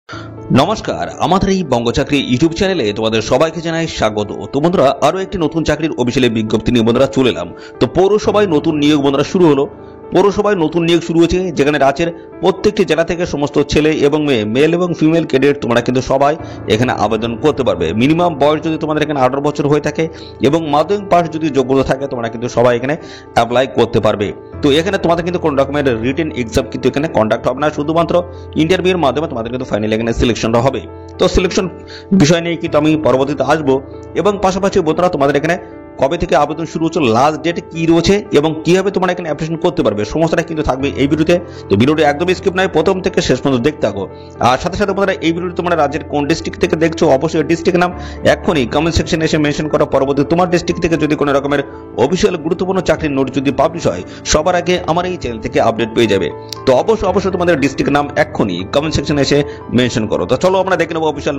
নমস্কার, আমাদের এই বঙ্গচাকরি ইউটিউব চ্যানেলে তোমাদের সবাইকে জানাই স্বাগত। তো বন্ধুরা, আরো একটি নতুন চাকরির অফিসিয়ালি বিজ্ঞপ্তি নিয়ে বন্ধুরা চলে এলাম। তো পৌরসভায় নতুন নিয়োগ বন্ধুরা শুরু হলো। পৌরসভায় নতুন নিয়োগ শুরু হয়েছে, যেখানে রাজ্যের প্রত্যেকটি জেলা থেকে সমস্ত ছেলে এবং মেয়ে, মেল এবং ফিমেল ক্যাডেট তোমরা কিন্তু সবাই এখানে আবেদন করতে পারবে। মিনিমাম বয়স যদি তোমাদের এখানে 18 বছর হয়ে থাকে এবং মাধ্যমিক পাস যদি যোগ্যতা থাকে, তোমরা কিন্তু সবাই এখানে অ্যাপ্লাই করতে পারবে। তো এখানে তোমাদের কিন্তু কোন রকমের রিটেন এক্সাম কিন্তু এখানে কন্ডাক্ট হবে না, শুধুমাত্র ইন্টারভিউর মাধ্যমে তোমাদের কিন্তু ফাইনালি এখানে সিলেকশনটা হবে। তো সিলেকশন বিষয় নিয়ে কিন্তু আমি পরবর্তীতে আসবো, এবং পাশাপাশি বন্ধুরা তোমাদের এখানে কবে থেকে আবেদন শুরু হচ্ছে, লাস্ট ডেট কি রয়েছে এবং কিভাবে তোমরা এখানে অ্যাপ্লিকেশন করতে পারবে, সমস্তটা কিন্তু থাকবে এই ভিডিওতে। তো ভিডিওটি একদমই স্কিপ নয়, প্রথম থেকে শেষ পর্যন্ত দেখতে থাকো। আর সাথে সাথে তোমরা এই ভিডিওটি তোমরা রাজ্যের কোন ডিস্ট্রিক্ট থেকে দেখছো, অবশ্যই ডিস্ট্রিক্ট নাম এখনই কমেন্ট সেকশনে এসে মেনশন করো। পরবর্তী তোমার ডিস্ট্রিক্ট থেকে যদি কোনো রকমের অফিসিয়াল গুরুত্বপূর্ণ চাকরির নোট যদি পাবলিশ হয়, সবার আগে আমার এই চ্যানেল থেকে আপডেট পেয়ে যাবে। তো অবশ্যই তোমাদের ডিস্ট্রিক্ট নাম এখনই কমেন্ট সেকশনে এসে মেনশন করো। তো চলো আমরা দেখে নেবো অফিসিয়াল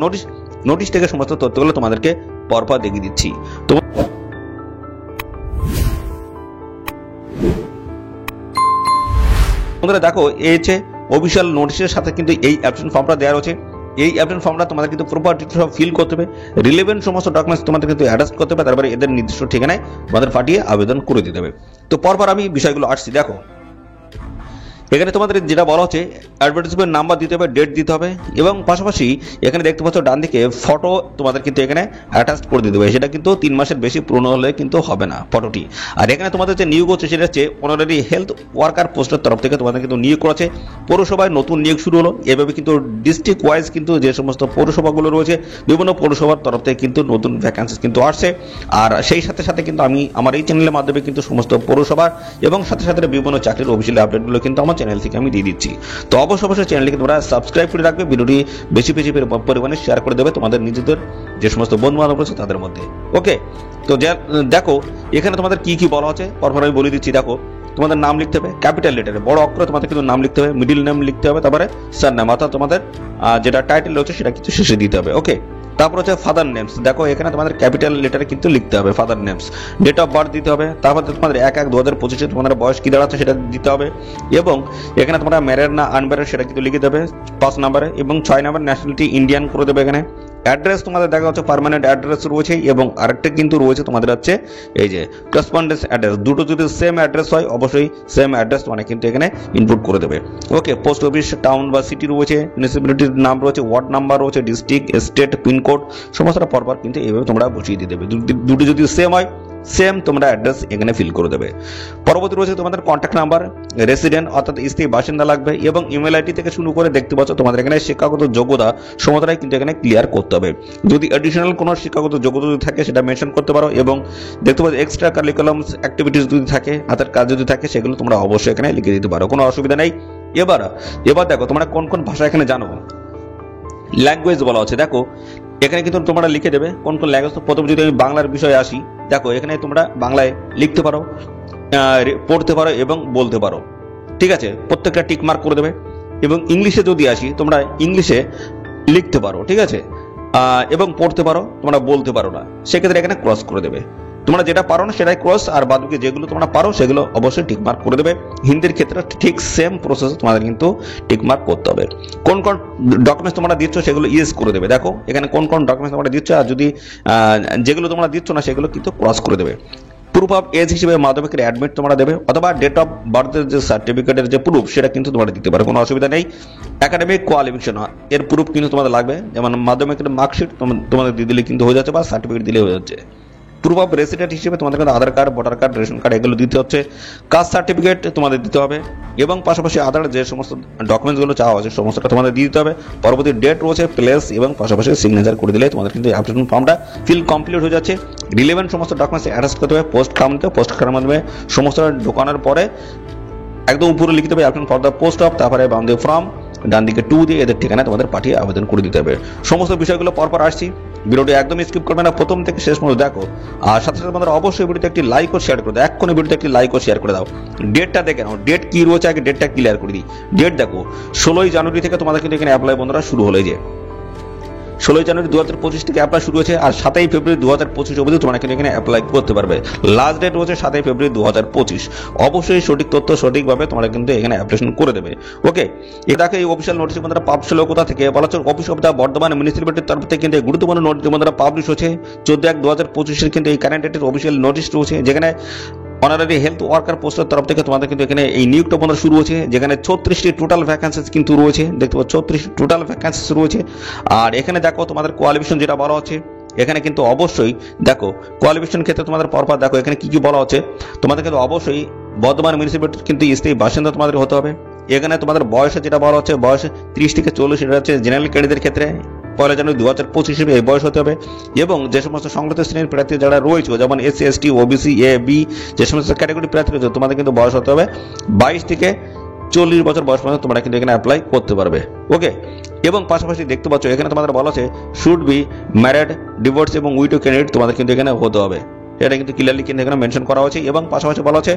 নোটিশ থেকে সমস্ত তথ্যগুলো তোমাদেরকে পরপর দেখিয়ে দিচ্ছি। তো বন্ধুরা দেখো, এই হচ্ছে অফিসিয়াল নোটিশের সাথে কিন্তু এই অ্যাপ্লিকেশন ফর্মটা দেওয়া রয়েছে। এই অ্যাপ্লিকেশন ফর্মটা তোমাদের কিন্তু প্রপার সব ফিল করতে হবে, রিলেভেন্ট সমস্ত ডকুমেন্টস তোমাদের কিন্তু অ্যাটাচ করতে হবে, তারপরে এদের নির্দিষ্ট ঠিকানায় তোমাদের পাঠিয়ে আবেদন করে দিতে হবে। তো পরপর আমি বিষয়গুলো আসছি। দেখো, এখানে তোমাদের যেটা বলা হচ্ছে, অ্যাডভার্টাইজমেন্ট নাম্বার দিতে হবে, ডেট দিতে হবে, এবং পাশাপাশি এখানে দেখতে পাচ্ছ ডান দিকে ফটো তোমাদের কিন্তু এখানে অ্যাটাচ করে দিতে হবে। সেটা কিন্তু 3 মাসের বেশি পুরনো হলে কিন্তু হবে না ফটোটি। আর এখানে তোমাদের যে নিয়োগ হচ্ছে সেটা হচ্ছে অনারারি হেলথ ওয়ার্কার পোস্টের তরফ থেকে তোমাদের কিন্তু নিয়োগ করেছে। পৌরসভায় নতুন নিয়োগ শুরু হলো। এভাবে কিন্তু ডিস্ট্রিক্ট ওয়াইজ কিন্তু যে সমস্ত পৌরসভাগুলো রয়েছে, বিভিন্ন পৌরসভার তরফ থেকে কিন্তু নতুন ভ্যাকান্সি কিন্তু আসছে। আর সেই সাথে সাথে কিন্তু আমি আমার এই চ্যানেলের মাধ্যমে কিন্তু সমস্ত পৌরসভার এবং সাথে সাথে বিভিন্ন চাকরির অফিসিয়াল আপডেটগুলো কিন্তু আমার চ্যানেল থেকে আমি দিয়ে দিচ্ছি। তো অবশ্যই চ্যানেলটিকে তোমরা সাবস্ক্রাইব করে রাখবে, ভিডিওটি বেশি পরিমাণে শেয়ার করে দেবে তোমাদের নিজেদের যে সমস্ত বন্ধু বান্ধব রয়েছে তাদের মধ্যে। ওকে, তো দেখো এখানে তোমাদের কি কি বলা হচ্ছে পরপর আমি বলে দিচ্ছি। দেখো, তোমাদের নাম লিখতে হবে ক্যাপিটাল লেটারে, বড় অক্ষরে তোমাদের কিন্তু নাম লিখতে হবে, মিডিল নেম লিখতে হবে, তারপরে সার নাম অর্থাৎ তোমাদের যেটা টাইটেল রয়েছে সেটা কিন্তু শেষে দিতে হবে। ওকে, তারপর হচ্ছে ফাদার নেমস। দেখো, এখানে তোমাদের ক্যাপিটাল লেটারে কিন্তু লিখতে হবে father names. Date of birth দিতে হবে, তারপর তোমাদের 1/1/2025 তোমাদের বয়স কি দাঁড়াচ্ছে সেটা দিতে হবে, এবং এখানে তোমরা ম্যারেড না আনম্যারেড সেটা কিন্তু লিখে দেবে 5 নম্বরে, এবং 6 নম্বর ন্যাশনালিটি ইন্ডিয়ান করে দেবে। এখানে অ্যাড্রেস তোমাদের দেখা হচ্ছে পার্মানেন্ট অ্যাড্রেস রয়েছে, এবং আরেকটা কিন্তু রয়েছে তোমাদের হচ্ছে এই যে করেসপন্ডেন্স অ্যাড্রেস। দুটো যদি সেম অ্যাড্রেস হয়, অবশ্যই সেম অ্যাড্রেস মানে কিন্তু এখানে ইনপুট করে দেবে। ওকে, পোস্ট অফিস, টাউন বা সিটি রয়েছে, মিউনিসিপ্যালিটির নাম রয়েছে, ওয়ার্ড নাম্বার রয়েছে, ডিস্ট্রিক্ট, স্টেট, পিনকোড, সমস্তটা পরপর কিন্তু এইভাবে তোমরা বসিয়ে দিয়ে দেবে। দুটি যদি সেম হয়, সেম তোমরা অ্যাড্রেস এখানে ফিল করে দেবে। পরবর্তী রয়েছে তোমাদের কন্ট্যাক্ট নাম্বার, রেসিডেন্ট অর্থাৎ স্থায়ী বাসিন্দা লাগবে, এবং ইমেল আইডি থেকে শুরু করে দেখতে পাচ্ছ তোমাদের এখানে শিক্ষাগত যোগ্যতা সমস্তটাই কিন্তু এখানে ক্লিয়ার করতে হবে। যদি অ্যাডিশনাল কোনো শিক্ষাগত যোগ্যতা যদি থাকে সেটা মেনশন করতে পারো, এবং দেখতে পাচ্ছ এক্সট্রা কারিকুলাম অ্যাক্টিভিটিস যদি থাকে, হাতের কাজ যদি থাকে, সেগুলো তোমরা অবশ্যই এখানে লিখে দিতে পারো, কোনো অসুবিধা নেই। এবার দেখো তোমরা কোন কোন ভাষা এখানে জানো, ল্যাঙ্গুয়েজ বলা হচ্ছে। দেখো, এখানে কিন্তু তোমরা লিখে দেবে কোন কোন ল্যাঙ্গুয়েজ। প্রথম যদি আমি বাংলার বিষয়ে আসি, দেখো এখানে তোমরা বাংলায় লিখতে পারো, পড়তে পারো এবং বলতে পারো। ঠিক আছে, প্রত্যেকটা টিক মার্ক করে দেবে। এবং ইংলিশে যদি আসি, তোমরা ইংলিশে লিখতে পারো, ঠিক আছে, এবং পড়তে পারো, তোমরা বলতে পারো না, সেক্ষেত্রে এখানে ক্রস করে দেবে। তোমরা যেটা পারো না সেটাই ক্রস, আর বাদবাকি যেগুলো তোমরা পারো সেগুলো অবশ্যই টিক মার্ক করে দেবে। হিন্দির ক্ষেত্রে ঠিক সেম প্রসেস তোমাদের কিন্তু টিক মার্ক করতে হবে। কোন কোন ডকুমেন্টস তোমরা দিচ্ছ সেগুলো ইয়েস করে দেবে। দেখো এখানে কোন কোন ডকুমেন্টস তোমরা দিচ্ছ, আর যদি যেগুলো তোমরা দিচ্ছ না সেগুলো কিন্তু ক্রস করে দেবে। প্রুফ অফ এজ হিসেবে মাধ্যমিকের অ্যাডমিট তোমরা দেবে, অথবা ডেট অফ বার্থের যে সার্টিফিকেটের যে প্রুফ সেটা কিন্তু তোমরা দিতে পারো, কোনো অসুবিধা নেই। একাডেমিক কোয়ালিফিকেশন এর প্রুফ কিন্তু তোমাদের লাগবে, যেমন মাধ্যমিকের মার্কশিট তোমাদের দিয়ে দিলে কিন্তু হয়ে যাচ্ছে, বা সার্টিফিকেট দিলে হয়ে যাচ্ছে। প্রুফ অফ রেসিডেন্ট হিসেবে তোমাদের কিন্তু Aadhaar card, voter card, ration card এগুলো দিতে হচ্ছে। কাস্ট সার্টিফিকেট তোমাদের দিতে হবে, এবং পাশাপাশি আধার যে সমস্ত ডকুমেন্টসগুলো চাওয়া হচ্ছে সমস্তটা তোমাদের দিয়ে দিতে হবে। পরবর্তী ডেট রয়েছে, প্লেস, এবং পাশাপাশি সিগনেচার করে দিলে তোমাদের কিন্তু অ্যাপ্লিকেশন ফর্মটা ফিল কমপ্লিট হয়ে যাচ্ছে। রিলেভেন্ট সমস্ত ডকুমেন্টস অ্যাটাচ করতে হবে, পোস্ট কার্ড নিতে হবে, পোস্ট কার্ডের মাধ্যমে সমস্ত ঢোকানোর পরে একদম উপরে লিখতে হবে application for the post of, তারপরে বাম দিকে ফ্রম, ডান দিকে 2 দিয়ে এদের ঠিকানা তোমাদের পাঠিয়ে আবেদন করে দিতে হবে। সমস্ত বিষয়গুলো পরপর আসছি, ভিডিওটি একদম স্কিপ করবে না, প্রথম থেকে শেষ পর্যন্ত দেখো। আর সাথে সাথে তোমাদের অবশ্যই ভিডিওতে একটি লাইক ও শেয়ার করে দাও, এক্ষুনি ভিডিওতে একটি লাইক ও শেয়ার করে দাও। ডেটটা দেখে নাও, ডেট কি রয়েছে আগে ডেটটা ক্লিয়ার করে দিই। ডেট দেখো, 16 জানুয়ারি থেকে তোমাদের কিন্তু এখানে অ্যাপ্লাই বন্ধুরা শুরু হলে, যে 16 জানুয়ারি 2025 থেকে অ্যাপ্লাই শুরু হয়েছে, আর 7 ফেব্রুয়ারি 2025 অবধি তোমরা কিন্তু এখানে অ্যাপ্লাই করতে পারবে। লাস্ট ডেট হচ্ছে 7 ফেব্রুয়ারি 2025। অবশ্যই সঠিক তথ্য সঠিকভাবে তোমরা কিন্তু এখানে অ্যাপ্লিকেশন করে দেবে। ওকে, এটাকে এই অফিসিয়াল নোটিশ বন্ধুরা পাবলিশ হলো কোথা থেকে, বলা হচ্ছে অফিস অফ দ্য বর্ধমান মিউনিসিপ্যালিটির তরফ থেকে কিন্তু গুরুত্বপূর্ণ নোটিশ বন্ধুরা পাবলিশ হচ্ছে 14/1/2025 কিন্তু এই কারেন্ট ডেটের অফিসিয়াল নোটিশ রয়েছে, যেখানে অনারারি হেলথ ওয়ার্কার পোস্টের তরফ থেকে তোমাদের কিন্তু এখানে এই নিয়োগটা বন্ধুরা শুরু হচ্ছে, যেখানে 36টি টোটাল ভ্যাকেন্সিস কিন্তু রয়েছে। দেখতে পাচ্ছ 36 টোটাল ভ্যাকেন্সিস রয়েছে। আর এখানে দেখো তোমাদের কোয়ালিফিকেশন যেটা বলা হচ্ছে, এখানে কিন্তু অবশ্যই দেখো কোয়ালিফিকেশন ক্ষেত্রে তোমাদের পরপর দেখো এখানে কি কি বলা হচ্ছে। তোমাদের কিন্তু অবশ্যই বর্ধমান মিউনিসিপ্যালিটির কিন্তু স্থায়ী বাসিন্দা তোমাদের হতে হবে। এখানে তোমাদের বয়সে যেটা বলা হচ্ছে, বয়স 30 থেকে 40, এটা হচ্ছে জেনারেল ক্যান্ডিডেটের ক্ষেত্রে 1 জানুয়ারি 2025 এই বয়স হতে হবে। এবং যে সমস্ত সংগঠিত শ্রেণীর প্রার্থী যারা রয়েছে, যেমন SC ST OBC A B, যে সমস্ত ক্যাটাগরি প্রার্থী রয়েছে, তোমাদের কিন্তু বয়স হতে হবে 22 থেকে 40 বছর বয়স পর্যন্ত তোমরা কিন্তু এখানে অ্যাপ্লাই করতে পারবে। ওকে, এবং পাশাপাশি দেখতে পাচ্ছ এখানে তোমাদের বলা আছে শুড বি ম্যারিড, ডিভোর্স এবং উইডো ক্যান্ডিডেট তোমাদের কিন্তু এখানে হতে হবে। এটা কিন্তু ক্লিয়ারলি কিন্তু এখানে মেনশন করা হয়েছে। এবং পাশাপাশি বলা হচ্ছে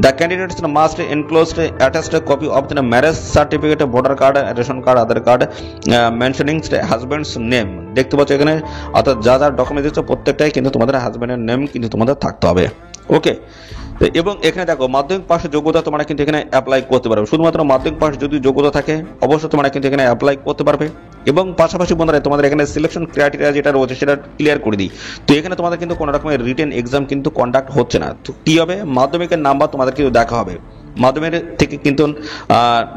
the candidates must enclosed attached copy of the marriage certificate, voter card, ration card, Aadhaar card mentioning husbands name. দেখতে পাচ্ছ এখানে অর্থাৎ যা যা ডকুমেন্ট দিচ্ছ প্রত্যেকটাই কিন্তু তোমাদের হাজব্যান্ডের নেম কিন্তু তোমাদের থাকতে হবে। ওকে, এবং এখানে দেখো মাধ্যমিক পাশের যোগ্যতা তোমরা কিন্তু এখানে অ্যাপ্লাই করতে পারবে। শুধুমাত্র মাধ্যমিক পাশ যদি যোগ্যতা থাকে অবশ্যই তোমরা কিন্তু এখানে অ্যাপ্লাই করতে পারবে। এবং পাশাপাশি বন্ধুরা তোমাদের এখানে সিলেকশন ক্রাইটেরিয়া যেটা রয়েছে সেটা ক্লিয়ার করে দিই। তো এখানে তোমাদের কিন্তু কোনো রকমের রিটেন এক্সাম কিন্তু কন্ডাক্ট হচ্ছে না। তো কী হবে, মাধ্যমিকের নাম্বার তোমাদের কিন্তু দেখা হবে। মাধ্যমিকের থেকে কিন্তু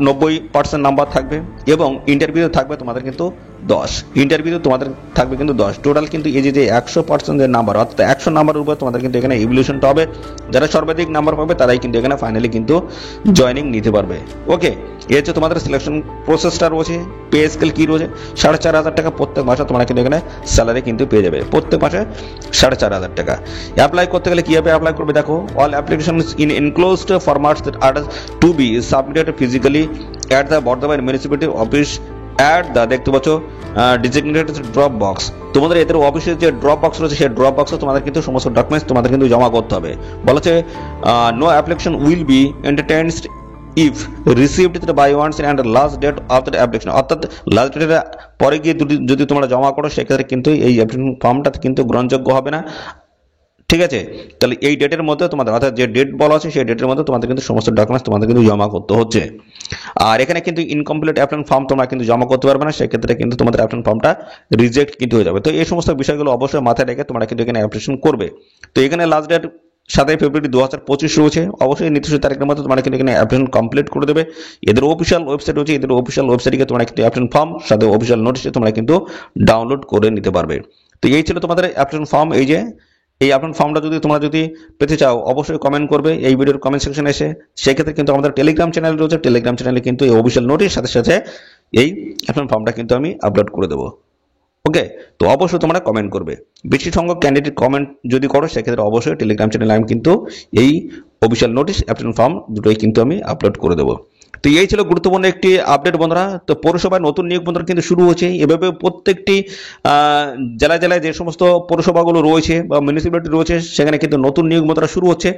90% নাম্বার থাকবে, এবং ইন্টারভিউ থাকবে তোমাদের কিন্তু 10। ইন্টারভিউ তোমাদের থাকবে কিন্তু 10। টোটাল কিন্তু এই যে 100% যে নাম্বার, অর্থাৎ 100 নাম্বারের উপর তোমাদের কিন্তু এখানে ইভলিউশনটা হবে। যারা সর্বাধিক নাম্বার পাবে তারাই কিন্তু এখানে ফাইনালি কিন্তু জয়নিং নিতে পারবে। ওকে, এই হচ্ছে তোমাদের সিলেকশন প্রসেসটা রয়েছে। পে স্কেল কি রয়েছে, 4,500 টাকা প্রত্যেক মাসে তোমরা কিন্তু এখানে স্যালারি কিন্তু পেয়ে যাবে, প্রত্যেক মাসে 4,500 টাকা। অ্যাপ্লাই করতে গেলে কীভাবে অ্যাপ্লাই করবে দেখো, all application in enclosed formats are to be submitted physically at the Bardhaman municipality office at the, দেখতে পাচ্ছ ডিজিগনেটেড ড্রপ বক্স। তোমাদের এদের অফিসের যে ড্রপ বক্স রয়েছে সেই ড্রপ বক্সে তোমাদের কিন্তু সমস্ত ডকুমেন্টস তোমাদের কিন্তু জমা করতে হবে। বলেছে no application will be entertained if received by once and last date of the application, অর্থাৎ লাস্ট ডেটের পরে গিয়ে যদি তোমরা জমা করো সেক্ষেত্রে কিন্তু এই অ্যাপ্লিকেশন ফর্মটা কিন্তু গ্রহণযোগ্য হবে না। ঠিক আছে, তাহলে এই ডেটের মধ্যে তোমাদের, অর্থাৎ যে ডেট বলা আছে সেই ডেটের মধ্যে তোমাদের কিন্তু সমস্ত ডকুমেন্টস তোমাদের কিন্তু জমা করতে হচ্ছে। আর এখানে কিন্তু ইনকমপ্লিট অ্যাপ্লিকেশন ফর্ম তোমরা কিন্তু জমা করতে পারবে না, সেক্ষেত্রে কিন্তু তোমাদের অ্যাপ্লিকেশন ফর্মটা রিজেক্ট কিন্তু হয়ে যাবে। তো এই সমস্ত বিষয়গুলো অবশ্যই মাথায় রেখে তোমরা কিন্তু এখানে অ্যাপ্লিকেশন করবে। তো এখানে লাস্ট ডেট 7 ফেব্রুয়ারি 2025 রয়েছে। অবশ্যই নির্দিষ্ট তারিখের মধ্যে তোমরা কিন্তু এখানে অ্যাপ্লিকেশন কমপ্লিট করে দেবে। এদের অফিসিয়াল ওয়েবসাইট রয়েছে, এদের অফিসিয়াল ওয়েবসাইটে তোমরা কিন্তু অ্যাপ্লিকেশন ফর্ম সাথে অফিসিয়াল নোটিশে তোমরা কিন্তু ডাউনলোড করে নিতে পারবে। তো এই ছিল তোমাদের অ্যাপ্লিকেশন ফর্ম। এই যে এই অ্যাপ্লিকেশন ফর্মটা তোমরা যদি পেতে চাও অবশ্যই কমেন্ট করবে এই ভিডিওর কমেন্ট সেকশনে এসে। সেক্ষেত্রে কিন্তু আমাদের টেলিগ্রাম চ্যানেল রয়েছে, টেলিগ্রাম চ্যানেলে কিন্তু এই অফিসিয়াল নোটিশ সাথে সাথে এই অ্যাপ্লিকেশন ফর্মটা কিন্তু আমি আপলোড করে দেবো। ওকে, তো অবশ্যই তোমরা কমেন্ট করবে। বেশি সংখ্যক ক্যান্ডিডেট কমেন্ট যদি করো সেক্ষেত্রে অবশ্যই টেলিগ্রাম চ্যানেলে আমি কিন্তু এই অফিসিয়াল নোটিশ অ্যাপ্লিকেশন ফর্ম দুটোই কিন্তু আমি আপলোড করে দেবো। তো এই ছিল গুরুত্বপূর্ণ একটি আপডেট বন্ধুরা। তো পৌরসভায় নতুন নিয়োগ বন্ধুরা কিন্তু শুরু হচ্ছে। এভাবে প্রত্যেকটি জেলায় জেলায় যে সমস্ত পৌরসভাগুলো রয়েছে বা মিউনিসিপ্যালিটি রয়েছে সেখানে কিন্তু নতুন নিয়োগ বন্ধুরা শুরু হচ্ছে।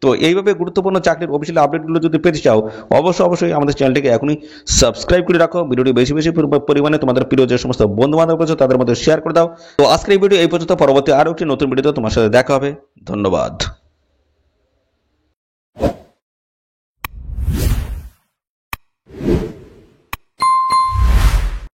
তো এইভাবে গুরুত্বপূর্ণ চাকরির অফিসিয়াল আপডেটগুলো যদি পেতে চাও অবশ্যই আমাদের চ্যানেলটিকে এখনই সাবস্ক্রাইব করে রাখো। ভিডিওটি বেশি বেশি পরিমাণে তোমাদের প্রিয় যে সমস্ত বন্ধু বান্ধব রয়েছে তাদের মধ্যে শেয়ার করে দাও। তো আজকের এই ভিডিও এই পর্যন্ত, পরবর্তী আরও একটি নতুন ভিডিওতে তোমার সাথে দেখা হবে। ধন্যবাদ।